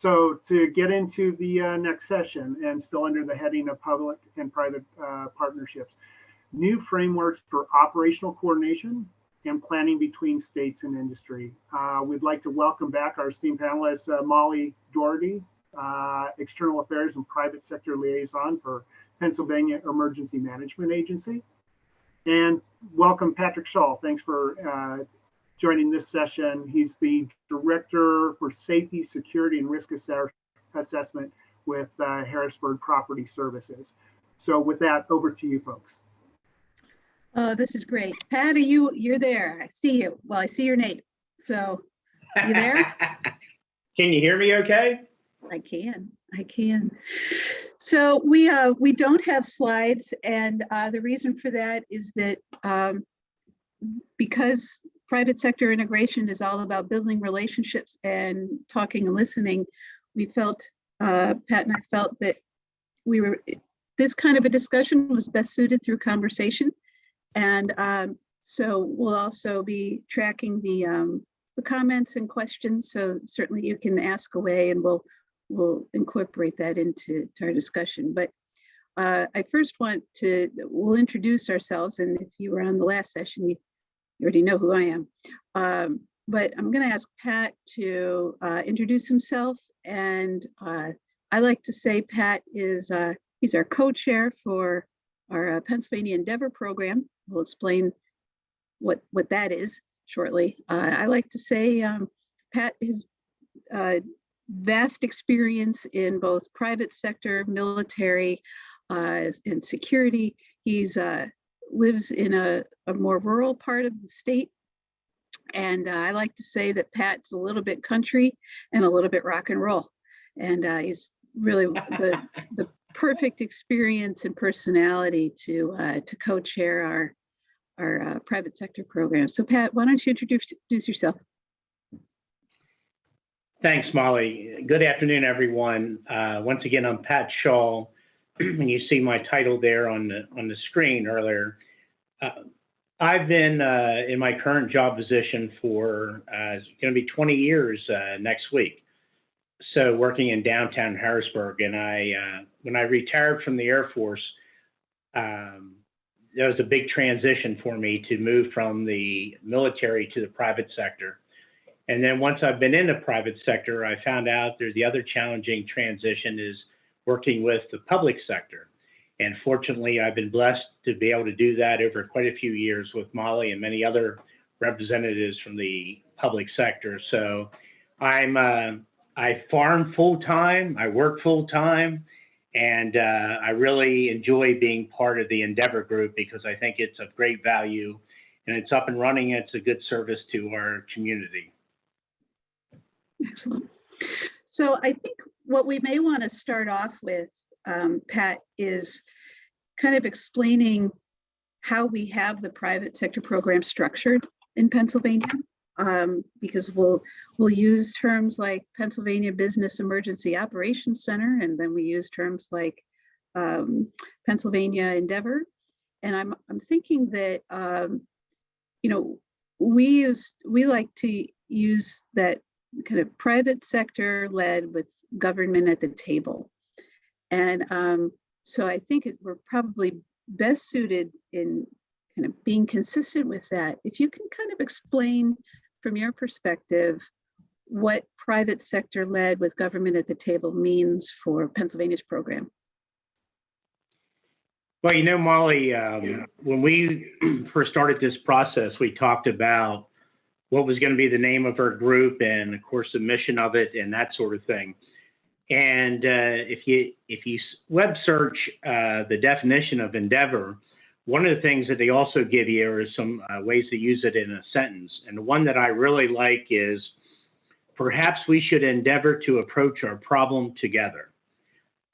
So to get into the next session, and still under the heading of public and private partnerships, new frameworks for operational coordination and planning between states and industry. We'd like to welcome back our esteemed panelist, Molly Doherty, External Affairs and Private Sector Liaison for Pennsylvania Emergency Management Agency. And welcome Patrick Shull. Thanks for joining this session. He's the Director for Safety, Security, and Risk Assessment with Harrisburg Property Services. So with that, over to you folks. Oh, this is great. Pat, you're there. I see you. Well, I see your name. So you there? Can you hear me okay? I can. So we don't have slides, and the reason for that is that because private sector integration is all about building relationships and talking and listening, we felt, Pat and I felt that this kind of a discussion was best suited through conversation. And so we'll also be tracking the comments and questions. So certainly you can ask away, and we'll incorporate that into our discussion. But I first we'll introduce ourselves. And if you were on the last session, you already know who I am. But I'm going to ask Pat to introduce himself. And I like to say Pat is he's our co-chair for our Pennsylvania Endeavor program. We'll explain what that is shortly. I like to say Pat has vast experience in both private sector, military, and security. He's lives in a more rural part of the state. And I like to say that Pat's a little bit country and a little bit rock and roll. And he's really the perfect experience and personality to co-chair our private sector program. So Pat, why don't you introduce yourself? Thanks, Molly. Good afternoon, everyone. Once again, I'm Pat Shull. And you see my title there on the screen earlier. I've been in my current job position for it's going to be 20 years next week. So working in downtown Harrisburg, and when I retired from the Air Force, that was a big transition for me to move from the military to the private sector. And then once I've been in the private sector, I found out there's the other challenging transition is working with the public sector. And fortunately, I've been blessed to be able to do that over quite a few years with Molly and many other representatives from the public sector. So I farm full-time, I work full-time, and I really enjoy being part of the Endeavor Group because I think it's of great value and it's up and running. And it's a good service to our community. Excellent. So I think what we may want to start off with, Pat, is kind of explaining how we have the private sector program structured in Pennsylvania, because we'll use terms like Pennsylvania Business Emergency Operations Center, and then we use terms like Pennsylvania Endeavor. And I'm thinking that we like to use that kind of private sector led with government at the table. And so I think we're probably best suited in kind of being consistent with that. If you can kind of explain from your perspective what private sector led with government at the table means for Pennsylvania's program. Well, you know, Molly, when we first started this process, we talked about what was going to be the name of our group and, of course, the mission of it and that sort of thing. And if you web search the definition of Endeavor, one of the things that they also give you are some ways to use it in a sentence. And the one that I really like is, perhaps we should endeavor to approach our problem together.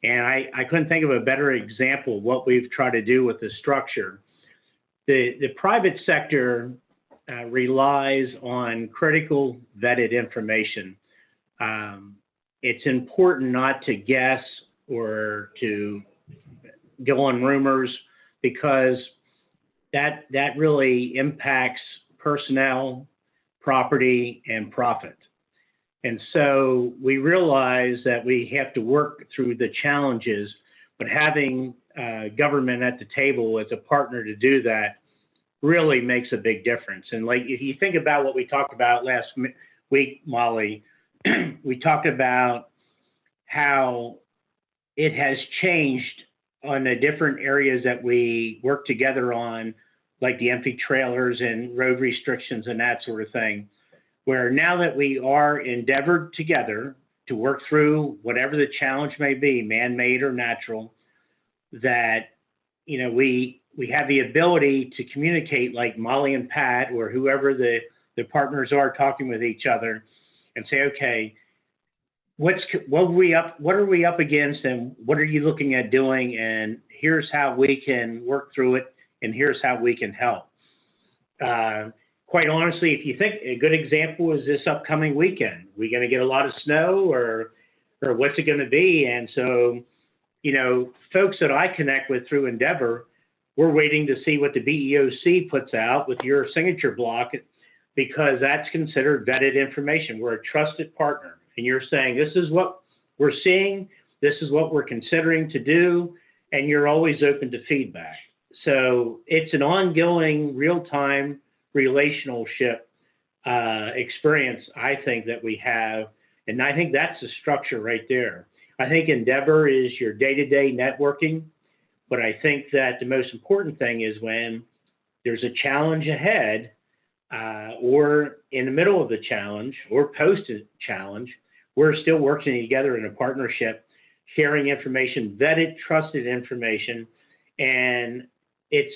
And I couldn't think of a better example of what we've tried to do with the structure. The private sector relies on critical vetted information. It's important not to guess or to go on rumors, because that really impacts personnel, property, and profit. And so we realize that we have to work through the challenges, but having government at the table as a partner to do that really makes a big difference. And like, if you think about what we talked about last week, Molly, we talked about how it has changed on the different areas that we work together on, like the empty trailers and road restrictions and that sort of thing, where now that we are endeavored together to work through whatever the challenge may be, man-made or natural, that, you know, we have the ability to communicate like Molly and Pat or whoever the partners are talking with each other and say, okay, what are we up against and what are you looking at doing? And here's how we can work through it. And here's how we can help. Quite honestly, if you think a good example is this upcoming weekend, we going to get a lot of snow or what's it going to be? And so, you know, folks that I connect with through Endeavor, we're waiting to see what the BEOC puts out with your signature block, because that's considered vetted information. We're a trusted partner. And you're saying, this is what we're seeing, this is what we're considering to do, and you're always open to feedback. So it's an ongoing, real-time relationship experience, I think, that we have. And I think that's the structure right there. I think Endeavor is your day-to-day networking, but I think that the most important thing is when there's a challenge ahead, or in the middle of the challenge or post-challenge, we're still working together in a partnership, sharing information, vetted, trusted information, and it's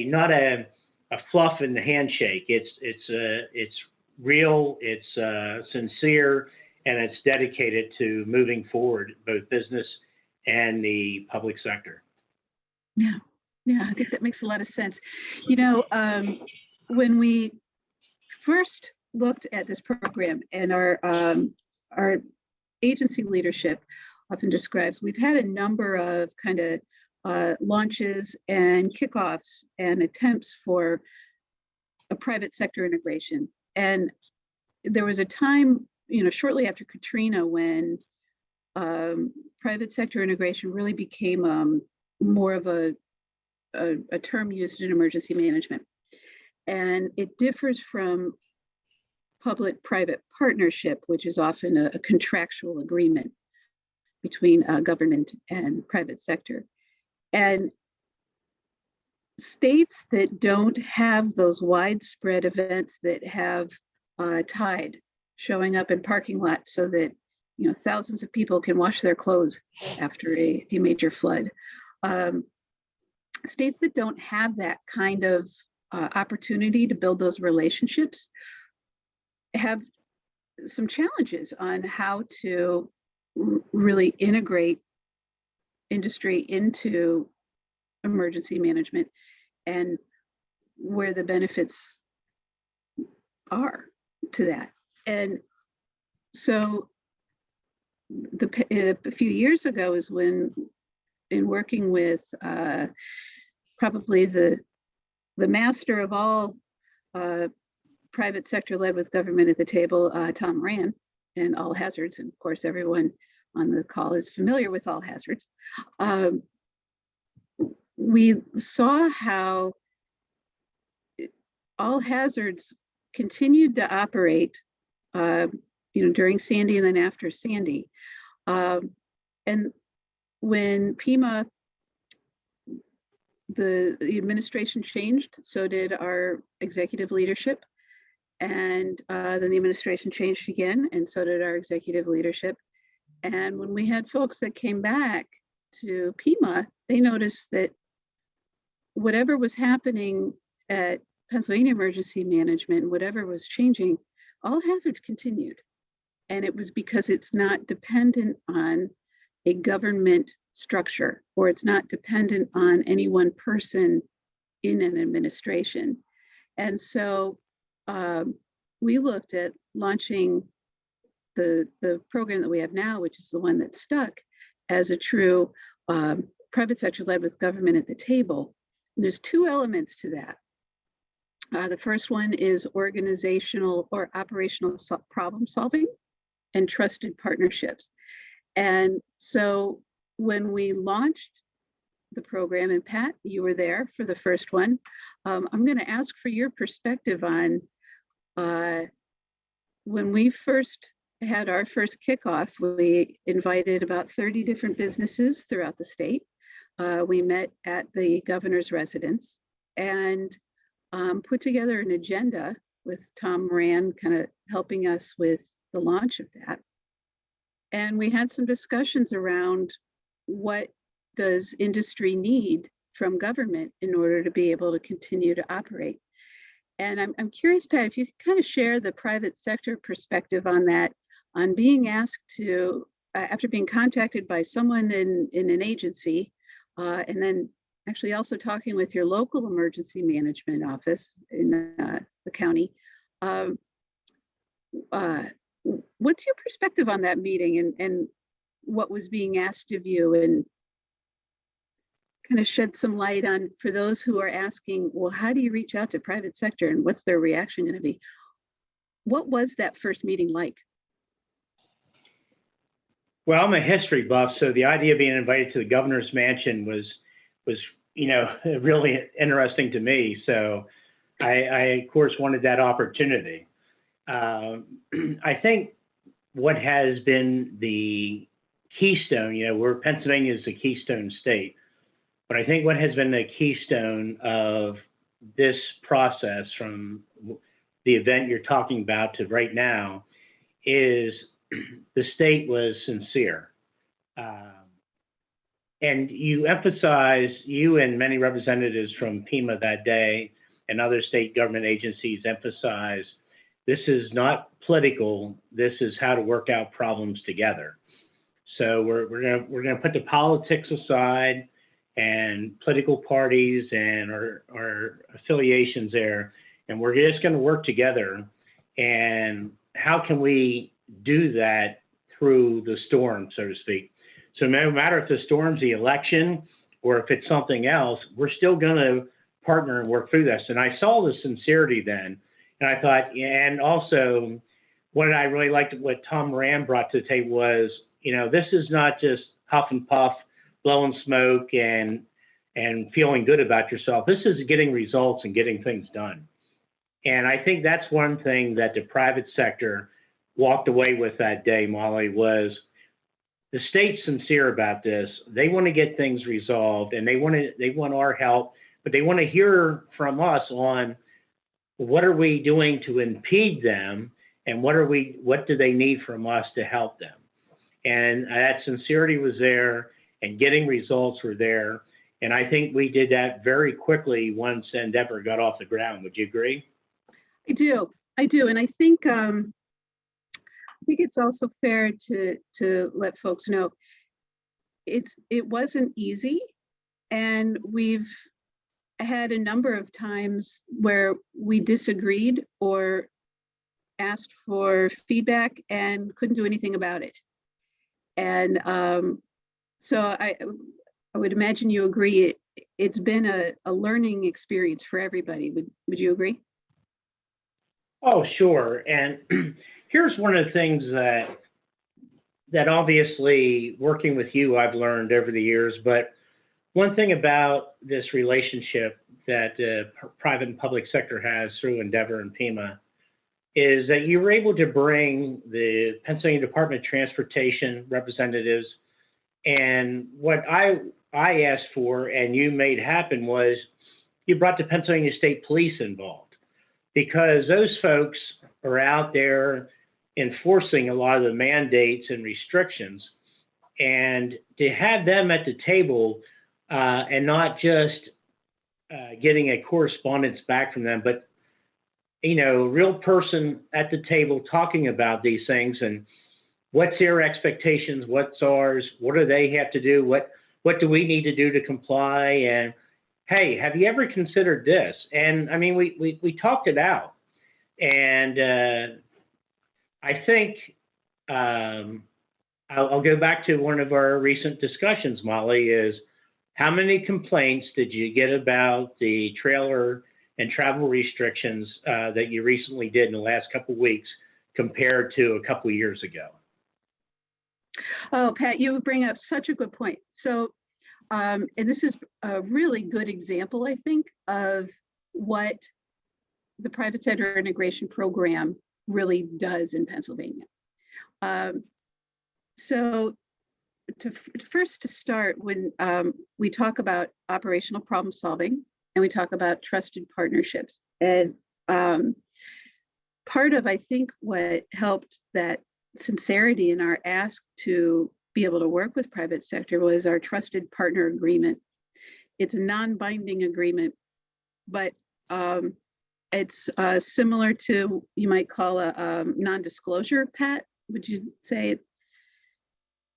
not a fluff in the handshake. It's real, it's sincere, and it's dedicated to moving forward both business and the public sector. Yeah, I think that makes a lot of sense. You know, when we first looked at this program, and our agency leadership often describes, we've had a number of kind of launches and kickoffs and attempts for a private sector integration. And there was a time, you know, shortly after Katrina, when private sector integration really became more of a term used in emergency management. And it differs from public-private partnership, which is often a contractual agreement between government and private sector. And states that don't have those widespread events that have tide showing up in parking lots so that, you know, thousands of people can wash their clothes after a major flood. States that don't have that kind of opportunity to build those relationships have some challenges on how to really integrate industry into emergency management and where the benefits are to that. And so a few years ago is when, in working with probably the master of all private sector led with government at the table, Tom Moran, and All Hazards, and of course everyone on the call is familiar with All Hazards. We saw how All Hazards continued to operate, during Sandy and then after Sandy. And when PEMA, the administration changed, so did our executive leadership. And then the administration changed again, and so did our executive leadership. And when we had folks that came back to PEMA, they noticed that whatever was happening at Pennsylvania Emergency Management, whatever was changing, All Hazards continued. And it was because it's not dependent on a government structure, or it's not dependent on any one person in an administration. And so we looked at launching the program that we have now, which is the one that's stuck, as a true private sector led with government at the table. And there's two elements to that. The first one is organizational or operational problem solving. and trusted partnerships. And so when we launched the program, and Pat, you were there for the first one, I'm going to ask for your perspective on when we first had our first kickoff. We invited about 30 different businesses throughout the state. We met at the governor's residence and put together an agenda with Tom Moran kind of helping us with the launch of that. And we had some discussions around what does industry need from government in order to be able to continue to operate. And I'm curious, Pat, if you could kind of share the private sector perspective on that, on being asked to, after being contacted by someone in an agency, and then actually also talking with your local emergency management office in the county. What's your perspective on that meeting and what was being asked of you, and kind of shed some light on, for those who are asking, well, how do you reach out to private sector and what's their reaction going to be? What was that first meeting like? Well, I'm a history buff, so the idea of being invited to the governor's mansion was really interesting to me. So I of course wanted that opportunity. I think what has been the keystone, Pennsylvania is a keystone state, but I think what has been the keystone of this process from the event you're talking about to right now is the state was sincere. And you and many representatives from PEMA that day and other state government agencies emphasized, this is not political, this is how to work out problems together. So we're gonna put the politics aside and political parties and our affiliations there, and we're just gonna work together. And how can we do that through the storm, so to speak? So no matter if the storm's the election or if it's something else, we're still gonna partner and work through this. And I saw the sincerity then, and I thought, and also what I really liked, what Tom Moran brought to the table was, this is not just huff and puff, blowing smoke and feeling good about yourself. This is getting results and getting things done. And I think that's one thing that the private sector walked away with that day, Molly, was the state's sincere about this. They want to get things resolved, and they want our help, but they want to hear from us on what are we doing to impede them, and what do they need from us to help them. And that sincerity was there, and getting results were there. And I think we did that very quickly once Endeavor got off the ground. Would you agree? I do. And I think it's also fair to let folks know it wasn't easy, and we've had a number of times where we disagreed or asked for feedback and couldn't do anything about it. And so I would imagine you agree it's been a learning experience for everybody. Would you agree? Oh, sure. And here's one of the things that obviously working with you, I've learned over the years, but one thing about this relationship that the private and public sector has through Endeavor and PEMA is that you were able to bring the Pennsylvania Department of Transportation representatives, and what I asked for and you made happen was you brought the Pennsylvania State Police involved, because those folks are out there enforcing a lot of the mandates and restrictions, and to have them at the table and not just getting a correspondence back from them, but a real person at the table talking about these things and what's their expectations, what's ours, what do they have to do, what do we need to do to comply, and hey, have you ever considered this? And I mean, we talked it out, and I think I'll go back to one of our recent discussions, Molly, is how many complaints did you get about the trailer and travel restrictions that you recently did in the last couple of weeks compared to a couple of years ago? Oh, Pat, you bring up such a good point. So, and this is a really good example, I think, of what the private sector integration program really does in Pennsylvania. So first to start, when we talk about operational problem solving and we talk about trusted partnerships, and part of, I think, what helped that sincerity in our ask to be able to work with private sector was our trusted partner agreement. It's a non-binding agreement, but it's similar to, you might call a non-disclosure, Pat, would you say?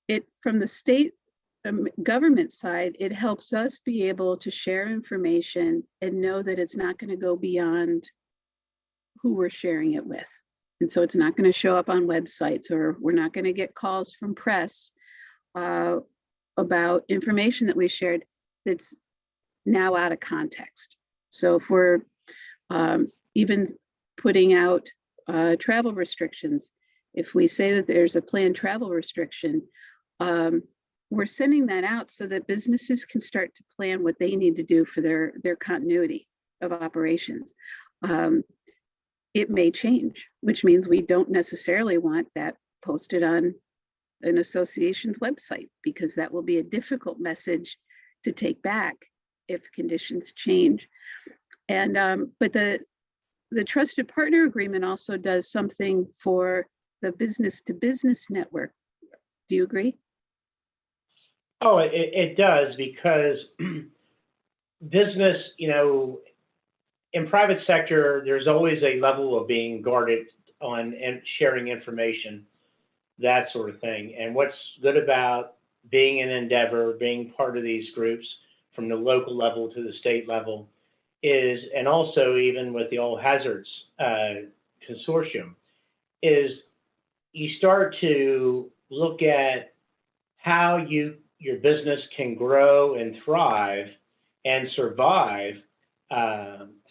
It from the state government side, it helps us be able to share information and know that it's not going to go beyond who we're sharing it with. And so it's not going to show up on websites, or we're not going to get calls from press about information that we shared that's now out of context. So if we're even putting out travel restrictions, if we say that there's a planned travel restriction, we're sending that out so that businesses can start to plan what they need to do for their continuity of operations. It may change, which means we don't necessarily want that posted on an association's website, because that will be a difficult message to take back if conditions change. And but the trusted partner agreement also does something for the business to business network. Do you agree? Oh, it does, because business, in private sector, there's always a level of being guarded on and sharing information, that sort of thing. And what's good about being in Endeavor, being part of these groups from the local level to the state level is, and also even with the All Hazards Consortium, is you start to look at how your business can grow and thrive and survive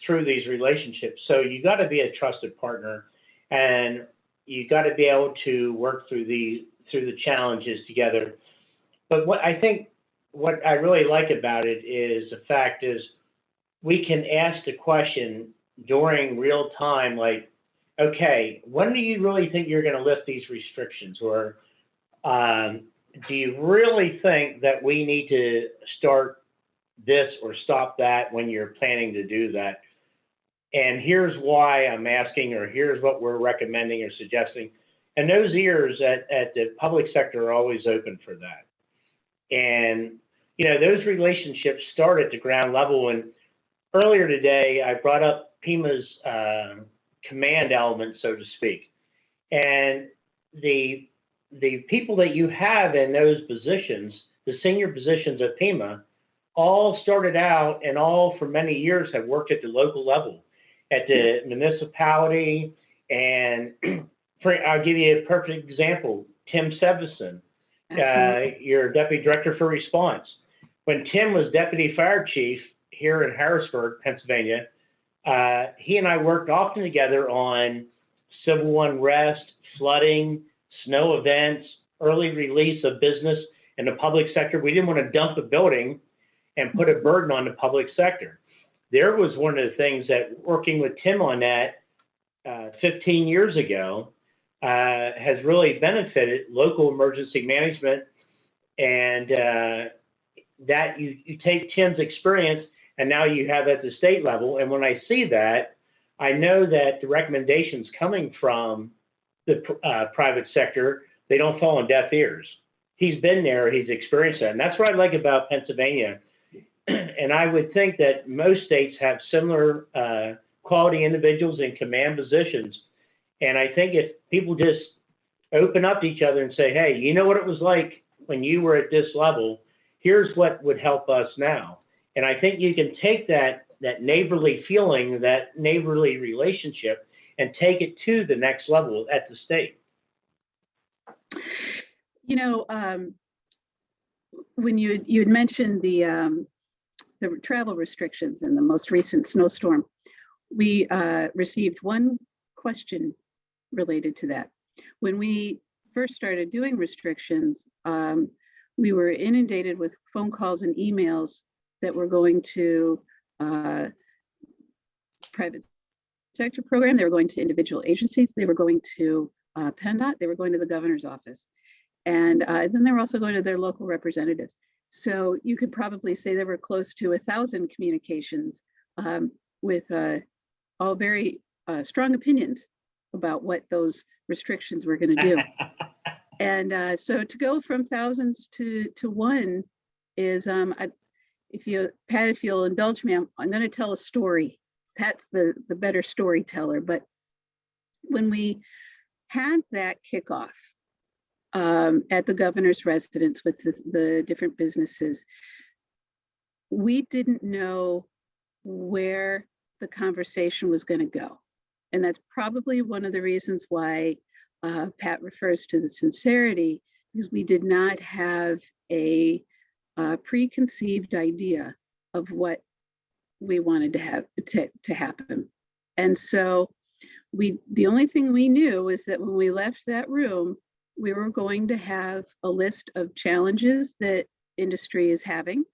through these relationships. So you got to be a trusted partner, and you got to be able to work through the challenges together. But what I really like about it is the fact is we can ask the question during real time, like, okay, when do you really think you're going to lift these restrictions? Or do you really think that we need to start this or stop that when you're planning to do that? And here's why I'm asking, or here's what we're recommending or suggesting. And those ears at the public sector are always open for that. And, those relationships start at the ground level. And earlier today, I brought up PEMA's command element, so to speak. And the people that you have in those positions, the senior positions at PEMA, all started out and all for many years have worked at the local level, at the municipality. And I'll give you a perfect example, Tim Sevison, your Deputy Director for Response. When Tim was Deputy Fire Chief here in Harrisburg, Pennsylvania, he and I worked often together on civil unrest, flooding, snow events, early release of business in the public sector. We didn't want to dump a building and put a burden on the public sector. There was one of the things that working with Tim on that 15 years ago has really benefited local emergency management. And that you take Tim's experience and now you have at the state level. And when I see that, I know that the recommendations coming from the private sector, they don't fall on deaf ears. He's been there, he's experienced that. And that's what I like about Pennsylvania. And I would think that most states have similar quality individuals in command positions. And I think if people just open up to each other and say, hey, you know what it was like when you were at this level, here's what would help us now. And I think you can take that neighborly feeling, that neighborly relationship, and take it to the next level at the state. When you had mentioned the travel restrictions in the most recent snowstorm, we received one question related to that. When we first started doing restrictions, we were inundated with phone calls and emails that were going to private sector program, they were going to individual agencies, they were going to PennDOT, they were going to the governor's office. And then they were also going to their local representatives. So you could probably say there were close to 1,000 communications with all very strong opinions about what those restrictions were going to do. And so to go from thousands to one is, if you'll indulge me, I'm going to tell a story. Pat's the better storyteller, but when we had that kickoff at the governor's residence with the different businesses, we didn't know where the conversation was going to go. And that's probably one of the reasons why Pat refers to the sincerity, because we did not have a preconceived idea of what we wanted to have to happen. And so the only thing we knew is that when we left that room, we were going to have a list of challenges that industry is having,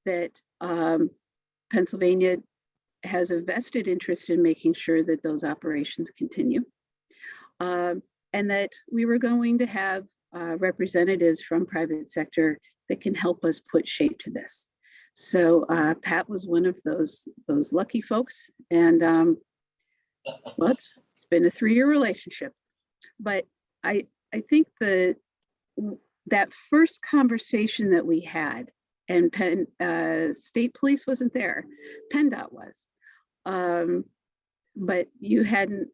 that Pennsylvania has a vested interest in making sure that those operations continue. And that we were going to have representatives from private sector that can help us put shape to this. So Pat was one of those lucky folks. And well, it's been a 3-year relationship. But I think that first conversation that we had, and State Police wasn't there, PennDOT was, but you hadn't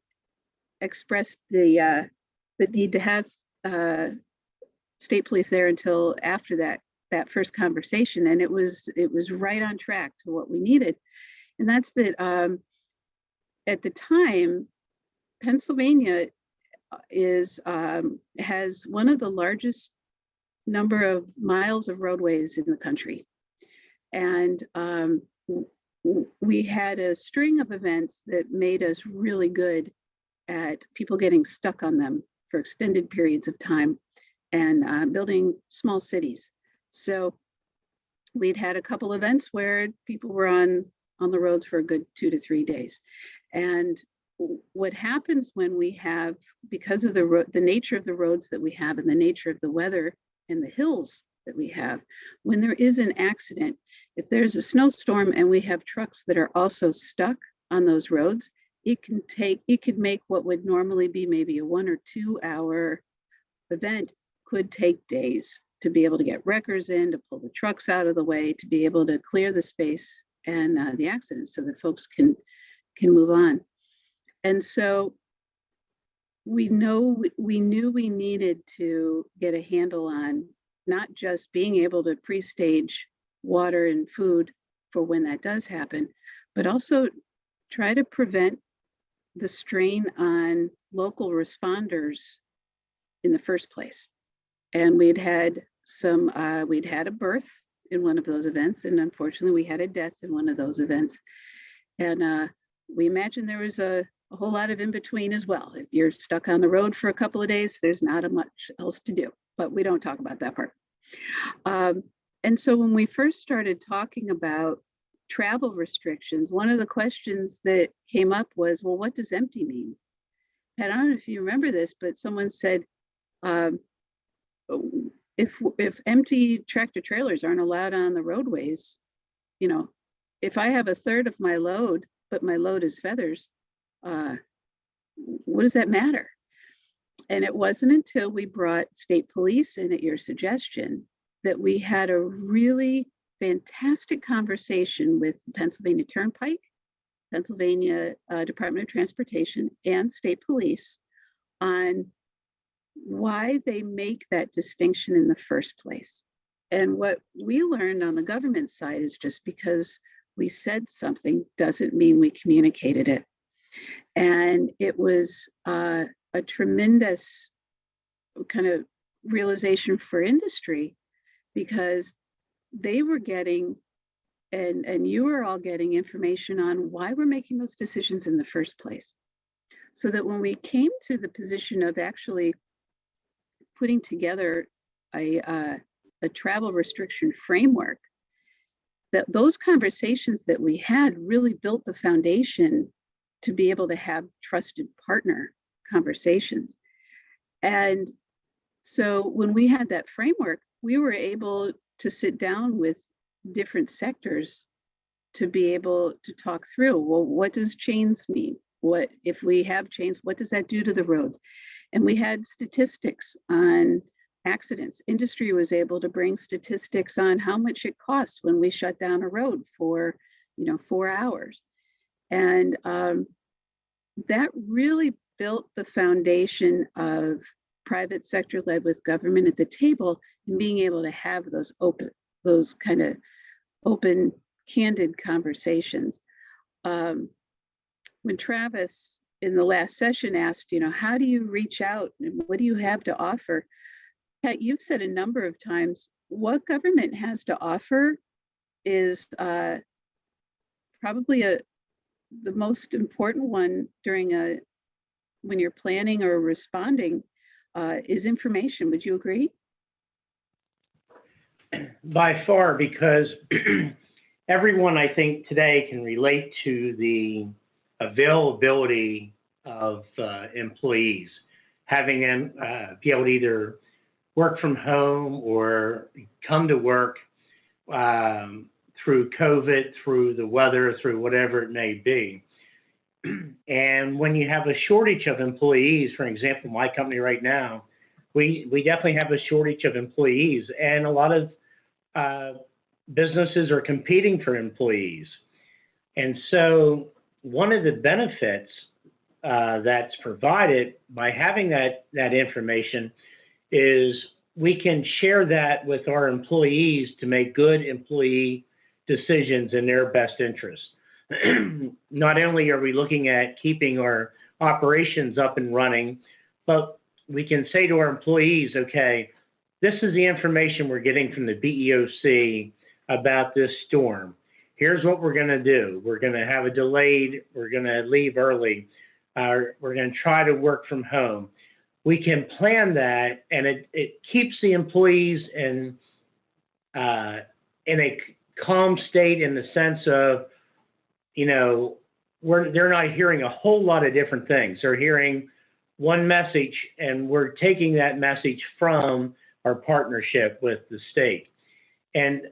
expressed the need to have State Police there until after that first conversation, and it was right on track to what we needed. And that's that at the time, Pennsylvania has one of the largest number of miles of roadways in the country. And we had a string of events that made us really good at people getting stuck on them for extended periods of time and building small cities. So we'd had a couple events where people were on the roads for a good 2 to 3 days. And what happens when we have, because of the nature of the roads that we have and the nature of the weather and the hills that we have, when there is an accident, if there's a snowstorm and we have trucks that are also stuck on those roads, it could make what would normally be maybe a 1 or 2 hour event could take days to be able to get wreckers in, to pull the trucks out of the way, to be able to clear the space and the accidents so that folks can move on. And so we knew we needed to get a handle on not just being able to pre-stage water and food for when that does happen, but also try to prevent the strain on local responders in the first place. And we'd had a birth in one of those events, and unfortunately we had a death in one of those events. And we imagine there was a whole lot of in between as well. If you're stuck on the road for a couple of days, there's not much else to do, but we don't talk about that part. And so when we first started talking about travel restrictions, one of the questions that came up was, well, what does empty mean? And I don't know if you remember this, but someone said, if empty tractor trailers aren't allowed on the roadways, if I have 1/3 of my load, but my load is feathers, what does that matter? And it wasn't until we brought State Police in at your suggestion that we had a really fantastic conversation with the Pennsylvania Turnpike, Pennsylvania Department of Transportation, and State Police on why they make that distinction in the first place. And what we learned on the government side is just because we said something doesn't mean we communicated it. And it was a tremendous kind of realization for industry, because they were getting, and you were all getting information on why we're making those decisions in the first place. So that when we came to the position of actually putting together a travel restriction framework, that those conversations that we had really built the foundation to be able to have trusted partner conversations. And so when we had that framework, we were able to sit down with different sectors to be able to talk through, well, what does chains mean? What if we have chains, what does that do to the roads? And we had statistics on accidents. Industry was able to bring statistics on how much it costs when we shut down a road for, 4 hours. And that really built the foundation of private sector led with government at the table and being able to have those kind of open, candid conversations. When Travis in the last session asked, how do you reach out and what do you have to offer? Pat, you've said a number of times, what government has to offer is probably the most important one when you're planning or responding is information. Would you agree? By far, because everyone, I think, today can relate to the availability of employees, having them be able to either work from home or come to work through COVID, through the weather, through whatever it may be. And when you have a shortage of employees, for example, my company right now, we definitely have a shortage of employees, and a lot of businesses are competing for employees. And so one of the benefits that's provided by having that information is we can share that with our employees to make good employee decisions in their best interest. Not only are we looking at keeping our operations up and running, but we can say to our employees, okay, this is the information we're getting from the BEOC about this storm. Here's what we're going to do. We're going to have a delayed, we're going to leave early, we're going to try to work from home. We can plan that, and it keeps the employees in a calm state in the sense of, they're not hearing a whole lot of different things. They're hearing one message, and we're taking that message from our partnership with the state. And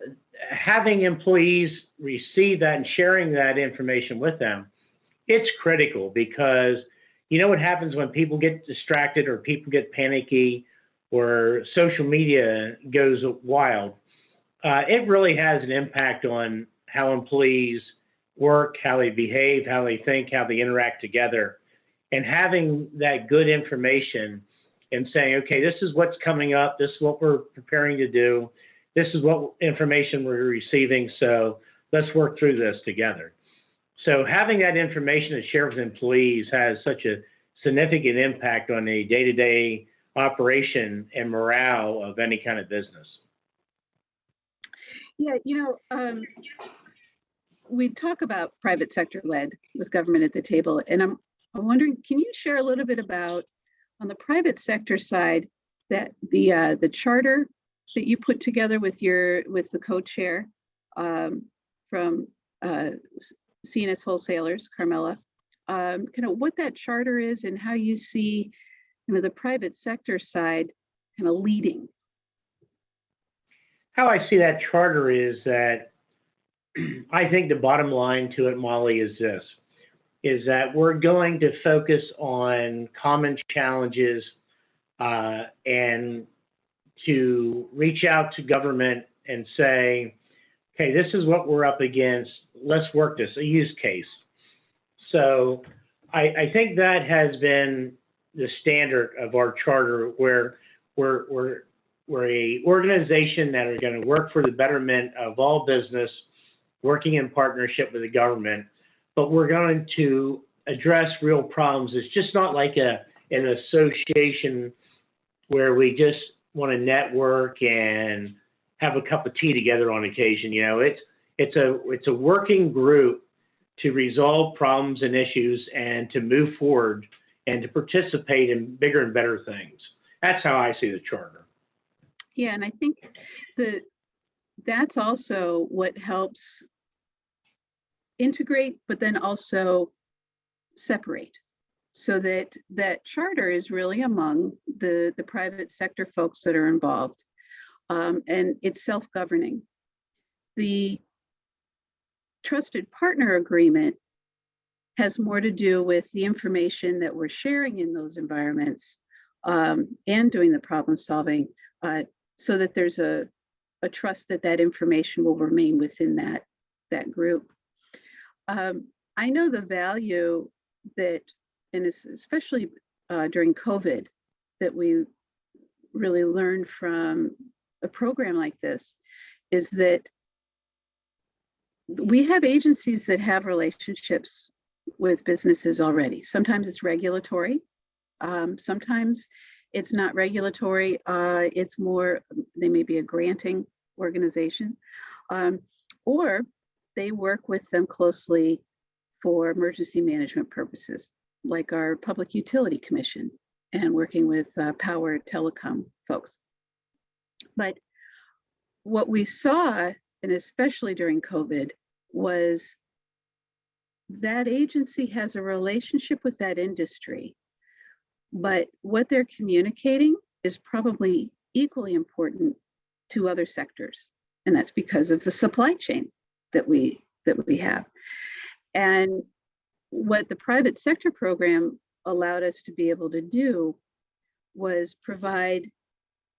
having employees receive that and sharing that information with them, it's critical, because what happens when people get distracted or people get panicky or social media goes wild? It really has an impact on how employees work, how they behave, how they think, how they interact together. And having that good information and saying, okay, this is what's coming up, this is what we're preparing to do, this is what information we're receiving, so let's work through this together. So having that information to share with employees has such a significant impact on the day-to-day operation and morale of any kind of business. Yeah, we talk about private sector led with government at the table, and I'm wondering, can you share a little bit about, on the private sector side, that the charter that you put together with the co-chair from C&S Wholesalers, Carmela, kind of what that charter is and how you see the private sector side kind of leading. How I see that charter is that I think the bottom line to it, Molly, is this, is that we're going to focus on common challenges and to reach out to government and say, okay, this is what we're up against. Let's work this, a use case. So I think that has been the standard of our charter, where we're a organization that are going to work for the betterment of all business, working in partnership with the government, but we're going to address real problems. It's just not like an association where we just want to network and have a cup of tea together on occasion. It's a working group to resolve problems and issues and to move forward and to participate in bigger and better things. That's how I see the charter. Yeah, and I think that's also what helps integrate, but then also separate, so that that charter is really among the private sector folks that are involved, and it's self-governing. The trusted partner agreement has more to do with the information that we're sharing in those environments, and doing the problem solving, so that there's a trust that that information will remain within that group. I know the value that, and especially during COVID, that we really learned from a program like this, is that we have agencies that have relationships with businesses already. Sometimes it's regulatory, sometimes it's not regulatory, it's more, they may be a granting organization, or they work with them closely for emergency management purposes, like our Public Utility Commission and working with power telecom folks. But what we saw, and especially during COVID, was that agency has a relationship with that industry, but what they're communicating is probably equally important to other sectors. And that's because of the supply chain that we have. And what the private sector program allowed us to be able to do was provide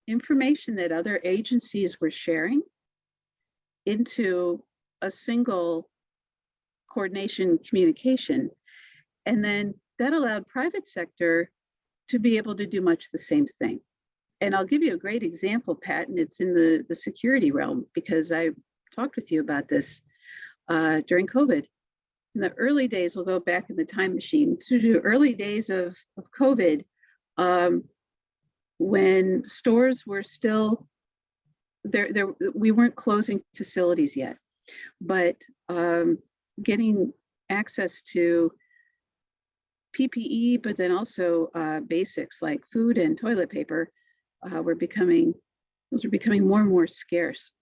information that other agencies were sharing into a single coordination communication. And then that allowed private sector to be able to do much the same thing. And I'll give you a great example, Pat, and it's in the security realm, because I talked with you about this during COVID. In the early days, we'll go back in the time machine to the early days of COVID, when stores were still there, we weren't closing facilities yet, but getting access to PPE, but then also basics like food and toilet paper were becoming more and more scarce.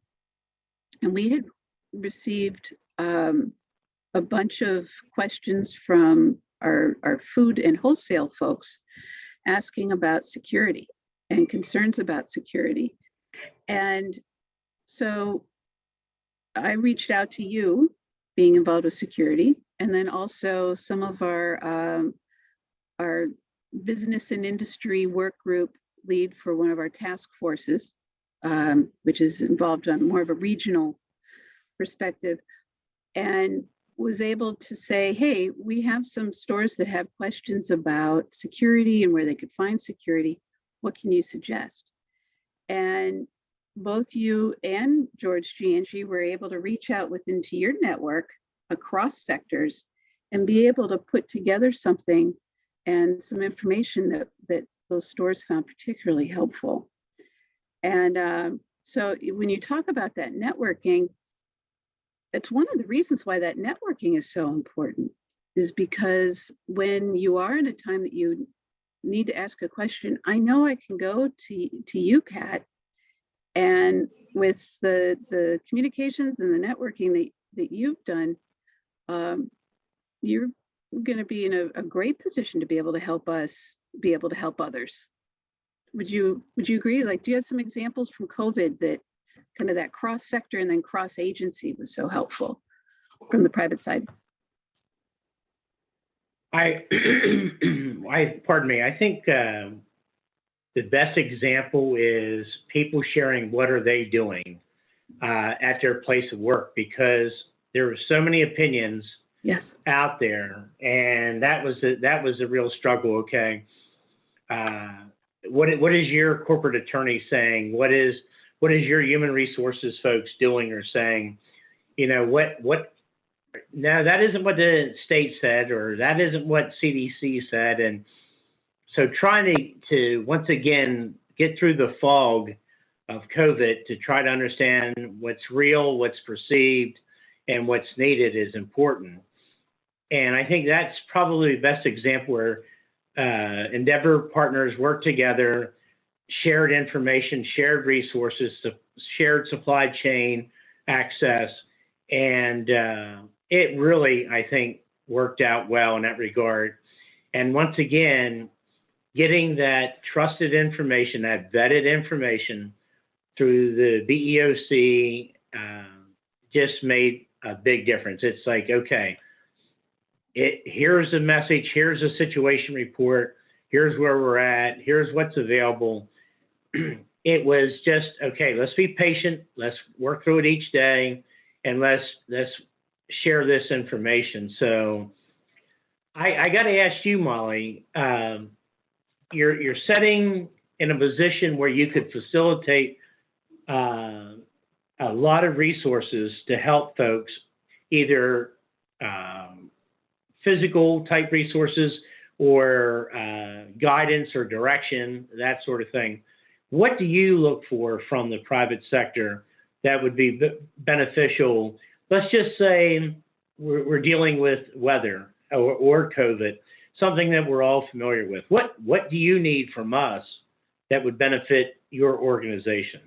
And we had received a bunch of questions from our food and wholesale folks asking about security and concerns about security. And so I reached out to you, being involved with security, and then also some of our business and industry work group lead for one of our task forces, which is involved on more of a regional perspective, and was able to say, hey, we have some stores that have questions about security and where they could find security. What can you suggest? And both you and George Giangi were able to reach out into your network across sectors and be able to put together something and some information that those stores found particularly helpful. And so when you talk about that networking, it's one of the reasons why that networking is so important, is because when you are in a time that you need to ask a question, I know I can go to you, Pat, and with the communications and the networking that you've done, you're going to be in a great position to be able to help us be able to help others. Would you agree? Like, do you have some examples from COVID that kind of that cross sector and then cross agency was so helpful from the private side? Pardon me. I think the best example is people sharing what are they doing at their place of work, because there were so many opinions out there, and that was a real struggle. Okay, what is your corporate attorney saying? What is your human resources folks doing or saying? You know, what? No, that isn't what the state said, or that isn't what CDC said, and so trying to once again get through the fog of COVID to try to understand what's real, what's perceived, and what's needed is important. And I think that's probably the best example where Endeavor partners work together, shared information, shared resources, shared supply chain access. And it really, I think, worked out well in that regard. And once again, getting that trusted information, that vetted information through the BEOC just made a big difference. It's like, okay, here's a message, here's a situation report, here's where we're at, here's what's available. It was just, okay, let's be patient, let's work through it each day, and let's share this information. So I got to ask you, Molly, you're setting in a position where you could facilitate a lot of resources to help folks, either physical type resources or guidance or direction, that sort of thing. What do you look for from the private sector that would be beneficial? Let's just say we're dealing with weather or COVID, something that we're all familiar with. What do you need from us that would benefit your organization?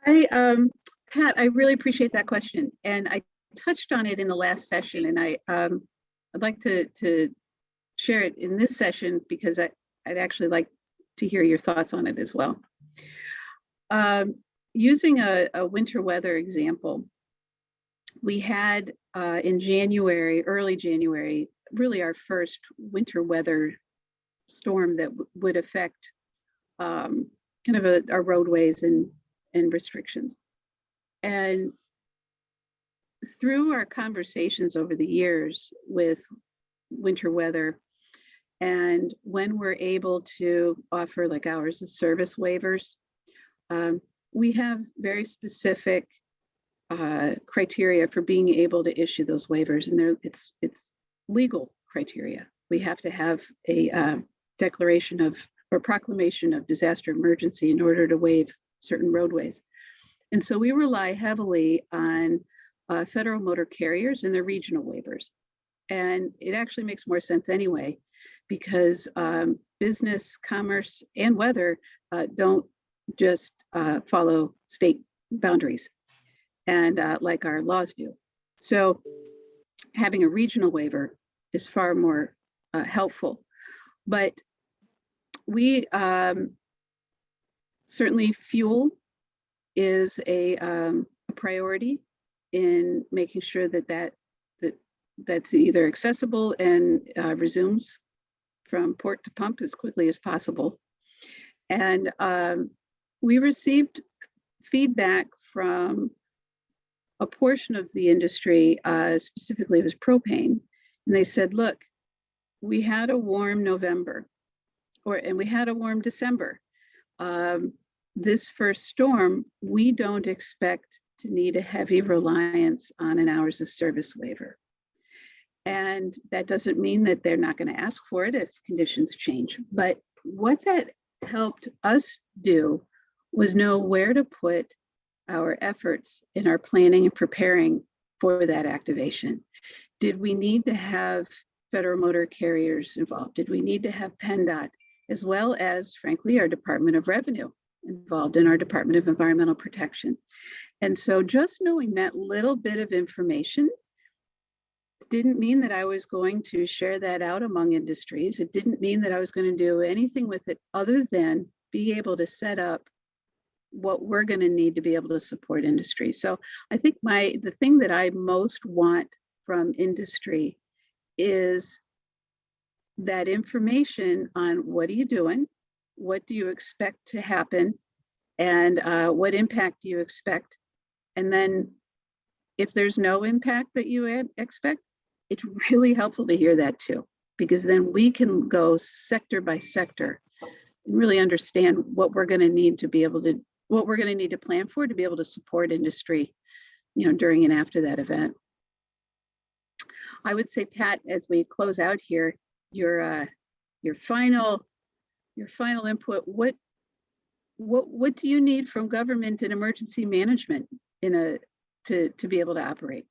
Pat, I really appreciate that question, and I touched on it in the last session, and I'd like to share it in this session because I'd actually like to hear your thoughts on it as well. Using a winter weather example, we had in January, early January, really our first winter weather storm that would affect kind of our roadways and restrictions. And through our conversations over the years with winter weather, and when we're able to offer like hours of service waivers, we have very specific criteria for being able to issue those waivers, and it's legal criteria. We have to have a declaration of or proclamation of disaster emergency in order to waive certain roadways. And so we rely heavily on federal motor carriers and their regional waivers. And it actually makes more sense anyway, because business, commerce, and weather don't just follow state boundaries and like our laws do. So having a regional waiver is far more helpful. But we certainly fuel is a priority in making sure that's either accessible and resumes from port to pump as quickly as possible. And we received feedback from a portion of the industry, specifically it was propane, and they said, look, we had a warm November, and we had a warm December. This first storm, we don't expect to need a heavy reliance on an hours of service waiver. And that doesn't mean that they're not going to ask for it if conditions change. But what that helped us do was know where to put our efforts in our planning and preparing for that activation. Did we need to have federal motor carriers involved? Did we need to have PennDOT, as well as, frankly, our Department of Revenue involved in our Department of Environmental Protection? And so just knowing that little bit of information didn't mean that I was going to share that out among industries. It didn't mean that I was going to do anything with it other than be able to set up what we're going to need to be able to support industry. So I think the thing that I most want from industry is that information on what are you doing, what do you expect to happen, and what impact do you expect. And then if there's no impact that you expect, it's really helpful to hear that too, because then we can go sector by sector and really understand what we're going to need to be able to, what we're going to need to plan for to be able to support industry, during and after that event. I would say, Pat, as we close out here, your final input, what do you need from government and emergency management to be able to operate?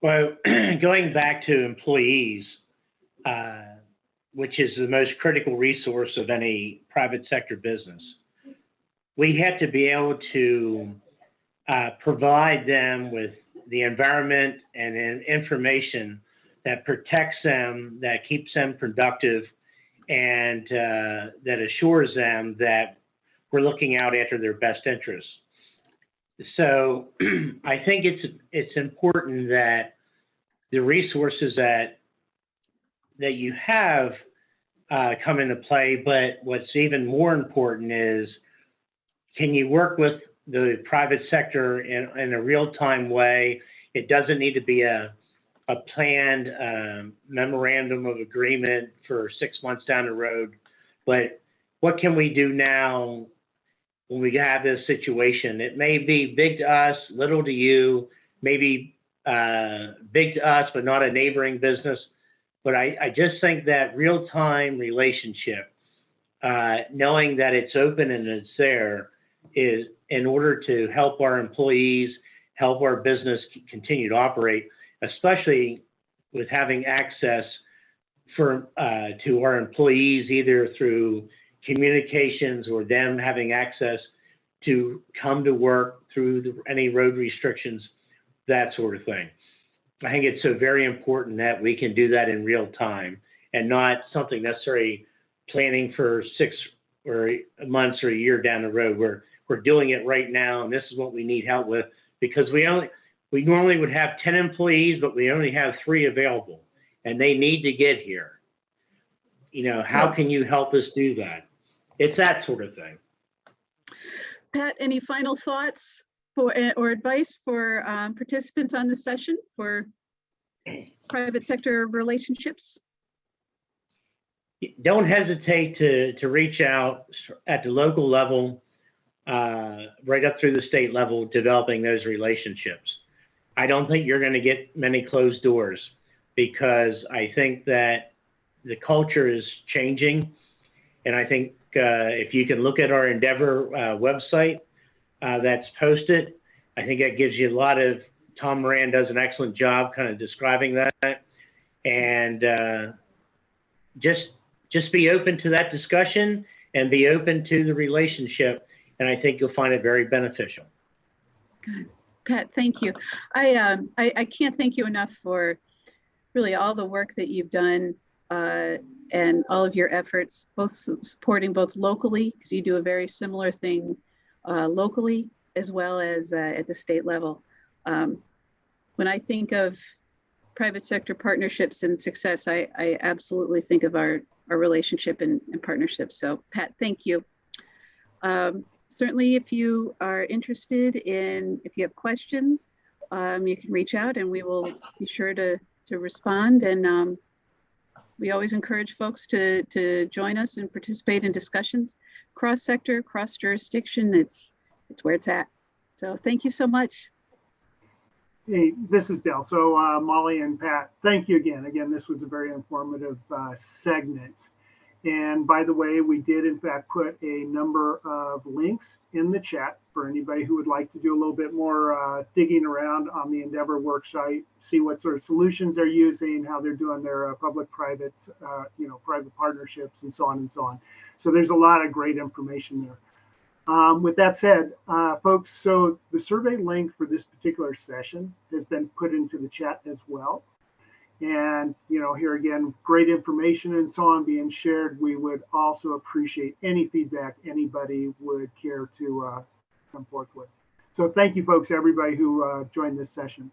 Well, going back to employees, which is the most critical resource of any private sector business. We have to be able to provide them with the environment and information that protects them, that keeps them productive, and that assures them that we're looking out after their best interests. So I think it's important that the resources that you have come into play, but what's even more important is, can you work with the private sector in a real-time way? It doesn't need to be a planned memorandum of agreement for 6 months down the road, but what can we do now when we have this situation? It may be big to us, little to you, maybe big to us, but not a neighboring business. But I just think that real-time relationship, knowing that it's open and it's there, is in order to help our employees, help our business continue to operate, especially with having access to our employees, either through communications or them having access to come to work through any road restrictions, that sort of thing. I think it's so very important that we can do that in real time and not something necessarily planning for 6 months or a year down the road. We're doing it right now, and this is what we need help with, because we normally would have 10 employees, but we only have 3 available, and they need to get here. You know, how can you help us do that? It's that sort of thing. Pat, any final thoughts or advice for participants on the session for private sector relationships? Don't hesitate to reach out at the local level, right up through the state level, developing those relationships. I don't think you're going to get many closed doors, because I think that the culture is changing. And I think if you can look at our Endeavor website that's posted, I think that gives you a lot of, Tom Moran does an excellent job kind of describing that. And just be open to that discussion and be open to the relationship. And I think you'll find it very beneficial. Good. Pat, thank you. I can't thank you enough for really all the work that you've done and all of your efforts, both supporting both locally, because you do a very similar thing locally, as well as at the state level. When I think of private sector partnerships and success, I absolutely think of our relationship and partnership. So Pat, thank you. Certainly, if you are interested in, if you have questions, you can reach out and we will be sure to respond. And we always encourage folks to join us and participate in discussions. Cross-sector, cross-jurisdiction, it's where it's at. So thank you so much. Hey, this is Dale. So Molly and Pat, thank you again. Again, this was a very informative segment. And by the way, we did in fact put a number of links in the chat for anybody who would like to do a little bit more digging around on the Endeavor worksite, see what sort of solutions they're using, how they're doing their public-private, private partnerships, and so on and so on. So there's a lot of great information there. With that said, folks, so the survey link for this particular session has been put into the chat as well. And, here again, great information and so on being shared. We would also appreciate any feedback anybody would care to come forth with. So thank you, folks, everybody who joined this session.